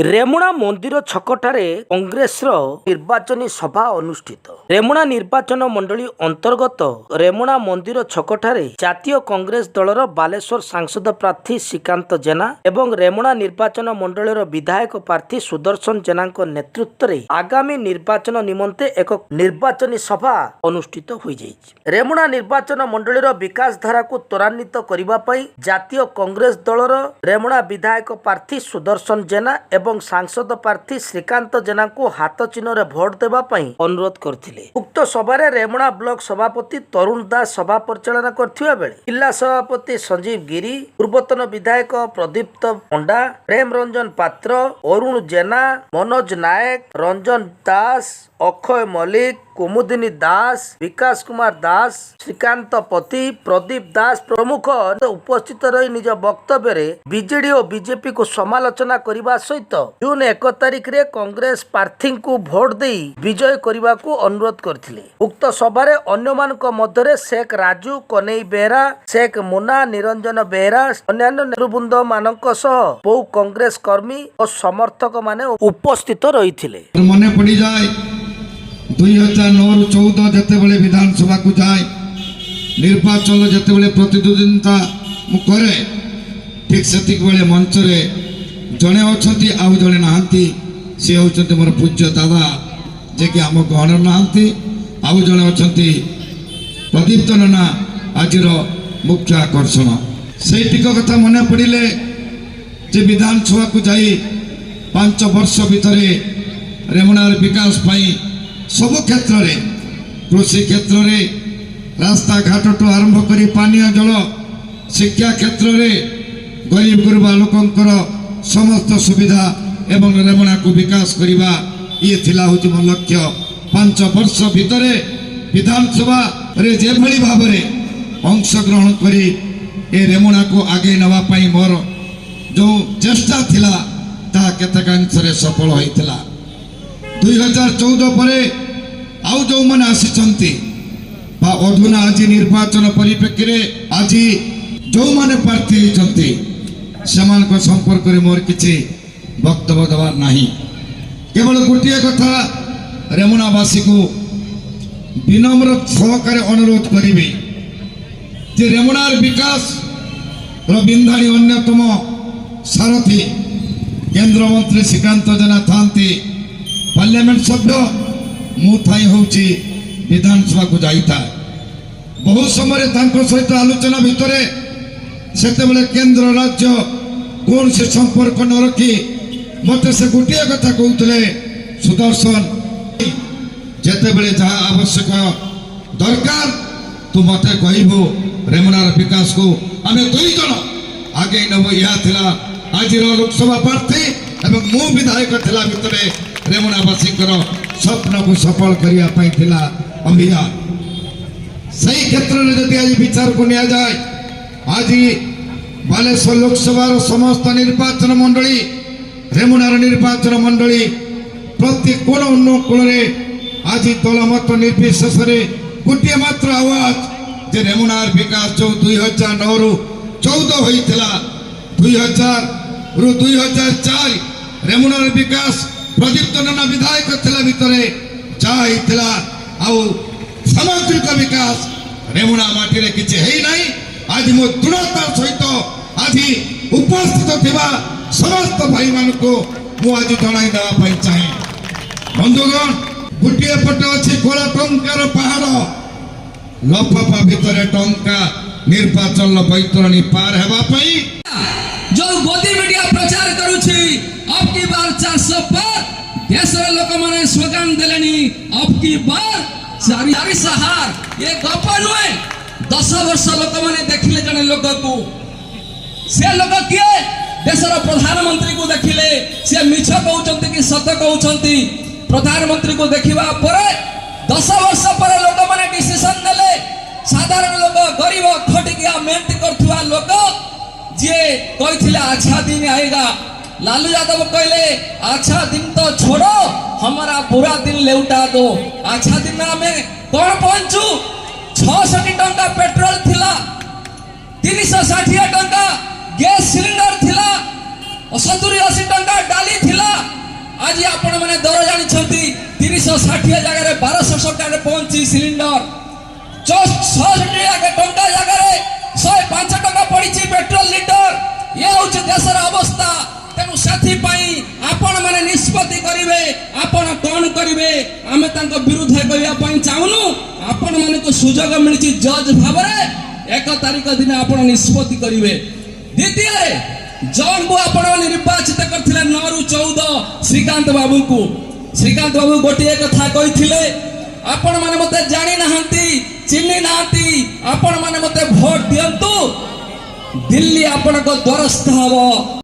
ରେମୁଣା ମନ୍ଦିର ଛକଠାରେ କଂଗ୍ରେସର ନିର୍ବାଚନୀ ସଭା ଅନୁଷ୍ଠିତ। ରେମୁଣା ନିର୍ବାଚନ ମଣ୍ଡଳୀ ଅନ୍ତର୍ଗତ ରେମୁଣା ମନ୍ଦିର ଛକଠାରେ ଜାତୀୟ କଂଗ୍ରେସ ଦଳର ବାଲେଶ୍ୱର ସାଂସଦ ପ୍ରାର୍ଥୀ ଶ୍ରୀକାନ୍ତ ଜେନା ଏବଂ ରେମୁଣା ନିର୍ବାଚନ ମଣ୍ଡଳୀର ବିଧାୟକ ପ୍ରାର୍ଥୀ ସୁଦର୍ଶନ ଜେନାଙ୍କ ନେତୃତ୍ୱରେ ଆଗାମୀ ନିର୍ବାଚନ ନିମନ୍ତେ ଏକ ନିର୍ବାଚନୀ ସଭା ଅନୁଷ୍ଠିତ ହୋଇଯାଇଛି। ରେମୁଣା ନିର୍ବାଚନ ମଣ୍ଡଳୀର ବିକାଶ ଧାରାକୁ ତ୍ୱରାନ୍ୱିତ କରିବା ପାଇଁ ଜାତୀୟ କଂଗ୍ରେସ ଦଳର ରେମୁଣା ବିଧାୟକ ପ୍ରାର୍ଥୀ ସୁଦର୍ଶନ ଜେନା ଏବଂ ସାଂସଦ ପ୍ରାର୍ଥୀ ଶ୍ରୀକାନ୍ତ ଜେନାଙ୍କୁ ହାତ ଚିହ୍ନରେ ଭୋଟ ଦେବା ପାଇଁ ଅନୁରୋଧ କରିଥିଲେ। ଉକ୍ତ ସଭାରେ ରେମୁଣା ବ୍ଲକ ସଭାପତି ତରୁଣ ଦାସ ସଭା ପରିଚାଳନା କରିଥିବା ବେଳେ ଜିଲ୍ଲା ସଭାପତି ସଞ୍ଜୀବ ଗିରି, ପୂର୍ବତନ ବିଧାୟକ ପ୍ରଦୀପ୍ତ ପଣ୍ଡା, ପ୍ରେମ ରଞ୍ଜନ ପାତ୍ର, ଅରୁଣ ଜେନା, ମନୋଜ ନାୟକ, ରଞ୍ଜନ ଦାସ, ଅକ୍ଷୟ ମଲ୍ଲିକ, କୁମୁଦିନୀ ଦାସ, ବିକାଶ କୁମାର ଦାସ, ଶ୍ରୀକାନ୍ତ ପତି, ପ୍ରଦୀପ ଦାସ ପ୍ରମୁଖ ଉପସ୍ଥିତ ରହି ନିଜ ବକ୍ତବ୍ୟରେ ବିଜେଡି ଓ ବିଜେପିକୁ ସମାଲୋଚନା କରିବା ସହିତ ଜୁନ 1 ତାରିଖରେ କଂଗ୍ରେସ ପ୍ରାର୍ଥୀଙ୍କୁ ଭୋଟ ଦେଇ ବିଜୟ କରିବାକୁ ଅନୁରୋଧ କରିଥିଲେ। ଉକ୍ତ ସଭାରେ ଅନ୍ୟମାନଙ୍କ ମଧ୍ୟରେ ଶେଖ ରାଜୁ, କନେଇ ବେହେରା, ଶେଖ ମୁନା, ନିରଞ୍ଜନ ବେହେରା, ଅନ୍ୟାନ୍ୟ ନେତୃବୃନ୍ଦ ମାନଙ୍କ ସହ ବହୁ କଂଗ୍ରେସ କର୍ମୀ ଓ ସମର୍ଥକ ମାନେ ଉପସ୍ଥିତ ରହିଥିଲେ। ମନେ ପଡ଼ିଯାଏ 2009-14 ଯେତେବେଳେ ବିଧାନସଭାକୁ ଯାଏ, ନିର୍ବାଚନ ଯେତେବେଳେ ପ୍ରତିଦ୍ୱନ୍ଦିତା ମୁଁ କରେ, ଠିକ୍ ସେତିକିବେଳେ ମଞ୍ଚରେ ଜଣେ ଅଛନ୍ତି ଆଉ ଜଣେ ନାହାନ୍ତି। ସେ ହେଉଛନ୍ତି ମୋର ପୂଜ୍ୟ ଦାଦା, ଯିଏକି ଆମ ଗହଣରେ ନାହାନ୍ତି। ଆଉ ଜଣେ ଅଛନ୍ତି ପ୍ରଦୀପ୍ତ ନନା, ଆଜିର ମୁଖ୍ୟ ଆକର୍ଷଣ। ସେଇ ଟିକ କଥା ମନେ ପଡ଼ିଲେ ଯେ ବିଧାନସଭାକୁ ଯାଇ 5 ବର୍ଷ ଭିତରେ ରେମୁଣାର ବିକାଶ ପାଇଁ ସବୁ କ୍ଷେତ୍ରରେ, କୃଷି କ୍ଷେତ୍ରରେ, ରାସ୍ତାଘାଟଠୁ ଆରମ୍ଭ କରି ପାନୀୟ ଜଳ, ଶିକ୍ଷା କ୍ଷେତ୍ରରେ ଗରିବ ଗୁରୁବା ଲୋକଙ୍କର ସମସ୍ତ ସୁବିଧା ଏବଂ ରେମୁଣାକୁ ବିକାଶ କରିବା, ଇଏ ଥିଲା ହେଉଛି ମୋ ଲକ୍ଷ୍ୟ। 5 ବର୍ଷ ଭିତରେ ବିଧାନସଭାରେ ଯେଭଳି ଭାବରେ ଅଂଶଗ୍ରହଣ କରି ଏ ରେମୁଣାକୁ ଆଗେଇ ନେବା ପାଇଁ ମୋର ଯେଉଁ ଚେଷ୍ଟା ଥିଲା, ତାହା କେତେକାଂଶରେ ସଫଳ ହୋଇଥିଲା। 2014 ପରେ ଆଉ ଯେଉଁମାନେ ଆସିଛନ୍ତି ବା ଅଧୁନା ଆଜି ନିର୍ବାଚନ ପରିପ୍ରେକ୍ଷୀରେ ଆଜି ଯେଉଁମାନେ ପ୍ରାର୍ଥୀ ହୋଇଛନ୍ତି, ସେମାନଙ୍କ ସମ୍ପର୍କରେ ମୋର କିଛି ବକ୍ତବ୍ୟ ଦେବାର ନାହିଁ। କେବଳ ଗୋଟିଏ କଥା ରେମୁଣାବାସୀକୁ ବିନମ୍ର ସହକାରେ ଅନୁରୋଧ କରିବି ଯେ ରେମୁଣାର ବିକାଶର ବିନ୍ଧାଣୀ ଅନ୍ୟତମ ସାରଥୀ କେନ୍ଦ୍ରମନ୍ତ୍ରୀ ଶ୍ରୀକାନ୍ତ ଜେନା ଥାନ୍ତି। ପାର୍ଲାମେଣ୍ଟ ସଭ୍ୟ ମୁଁ ଥାଇ ହେଉଛି ବିଧାନସଭାକୁ ଯାଇଥାଏ। ବହୁ ସମୟରେ ତାଙ୍କ ସହିତ ଆଲୋଚନା ଭିତରେ ସେତେବେଳେ କେନ୍ଦ୍ର ରାଜ୍ୟ କୌଣସି ସମ୍ପର୍କ ନ ରଖି ମୋତେ ସେ ଗୋଟିଏ କଥା କହୁଥିଲେ, ସୁଦର୍ଶନ, ଯେତେବେଳେ ଯାହା ଆବଶ୍ୟକ ଦରକାର ତୁ ମୋତେ କହିବୁ, ରେମୁଣାର ବିକାଶକୁ ଆମେ 2 ଜଣ ଆଗେଇ ନେବୁ। ଏହା ଥିଲା ଆଜିର ଲୋକସଭା ପ୍ରାର୍ଥୀ ଏବଂ ମୁଁ ବିଧାୟକ ଥିଲା ଭିତରେ ରେମୁଣାବାସୀଙ୍କର ସ୍ୱପ୍ନକୁ ସଫଳ କରିବା ପାଇଁ ଥିଲା ଅଭିଯାନ। ସେହି କ୍ଷେତ୍ରରେ ଯଦି ଆଜି ବିଚାରକୁ ନିଆଯାଏ, ଆଜି ବାଲେଶ୍ୱର ଲୋକସଭାର ସମସ୍ତ ନିର୍ବାଚନ ମଣ୍ଡଳୀ, ରେମୁଣାର ନିର୍ବାଚନ ମଣ୍ଡଳୀ ପ୍ରତି କୋଣ ଅନୁକୂଳରେ ଆଜି ଦଳମତ ନିର୍ବିଶେଷରେ ଗୋଟିଏ ମାତ୍ର ଆୱାଜ ଯେ ରେମୁଣାର ବିକାଶ ଯେଉଁ 2009-14 ହୋଇଥିଲା, 2000ରୁ 2004 ରେମୁଣାର ବିକାଶ ପ୍ରଦୀପ୍ତ ନନା ବିଧାୟକ ଥିଲା ଭିତରେ ଯାହା ହେଇଥିଲା, ଆଉ ସାମଗ୍ରିକ ବିକାଶ ରେମୁଣା ମାଟିରେ କିଛି ହେଇନାହିଁ। ଆଜି ମୋ ଦୃଢ଼ତା ସହିତ ଆଜି ଉପସ୍ଥିତ ଥିବା ସମସ୍ତ ଭାଇମାନଙ୍କୁ ମୁଁ ଆଜି ଜଣାଇ ଦେବା ପାଇଁ ଚାହେଁ। ବନ୍ଧୁଗଣ, ଗୋଟିଏ ପଟେ ଅଛି କଳା ଟଙ୍କାର ପାହାଡ଼, ଲଫାଫା ଭିତରେ ଟଙ୍କା, ନିର୍ବାଚନ ବୈତରଣୀ ପାର ହେବା ପାଇଁ ଯୋଉ ମୋଦି ମିଡିଆ ପ୍ରଚାର କରୁଛି ଅବ୍ କି ବାର 400 ପାର, ଦେଶର ଲୋକମାନେ ସ୍ଲୋଗାନ ଦେଲେଣି ଅବ୍ କି ବାର 400 ହାର। ଏ ଗପ ନୁହେଁ। 10 ବର୍ଷ ଲୋକମାନେ ଦେଖିଲେ ଜଣେ ଲୋକକୁ, ସେ ଲୋକ କିଏ? ଦେଶର ପ୍ରଧାନମନ୍ତ୍ରୀକୁ ଦେଖିଲେ ସେ ମିଛ କହୁଛନ୍ତି କି ସତ କହୁଛନ୍ତି। ପ୍ରଧାନମନ୍ତ୍ରୀକୁ ଦେଖିବା ପରେ 10 ବର୍ଷ ପରେ ଲୋକମାନେ ଡିସିସନ ନେଲେ, ସାଧାରଣ ଲୋକ, ଗରିବ, ଖଟିକିଆ ମେହନତି କରୁଥିବା ଲୋକ ଯିଏ କହିଥିଲେ ଆଚ୍ଛା ଦିନ ଆଏଗା, लालू यादव कहले अच्छा दिन तो छोड़ो, हमारा बुरा दिन लेउटा दो। अच्छा दिन में कौन पहुंचू? 660 टंका पेट्रोल थिला, 360 टंका गैस सिलिंडर थिला, 70-80 टंका डाली थिला आज आपण माने दर जानिछंती 360 जगह 1200 टका पहुंची सिलिंडर 660 टंका जगह 105 टका पड़ी पेट्रोल लीटर ये हूँ देशर अवस्था तेणु साथी आपण माने निष्पत्ति करिवे आपण कौन करिवे आमे तांको विरुद्ध कहया चाहूनु आपण माने को सुजोग मिलछि जज भाबरे 1 तारिख दिन आपण निष्पत्ति करिवे द्वितीय जौन को आपण निर्वाचित करथिले 9 रु 14 श्रीकांत बाबू को श्रीकांत बाबू गोटे कथा कहिथिले आपण माने मते जानि नाहंती चिन्हि नाहंती आपण माने मते भोट दियंतु दिल्ली आपण को द्वारस्थ हबो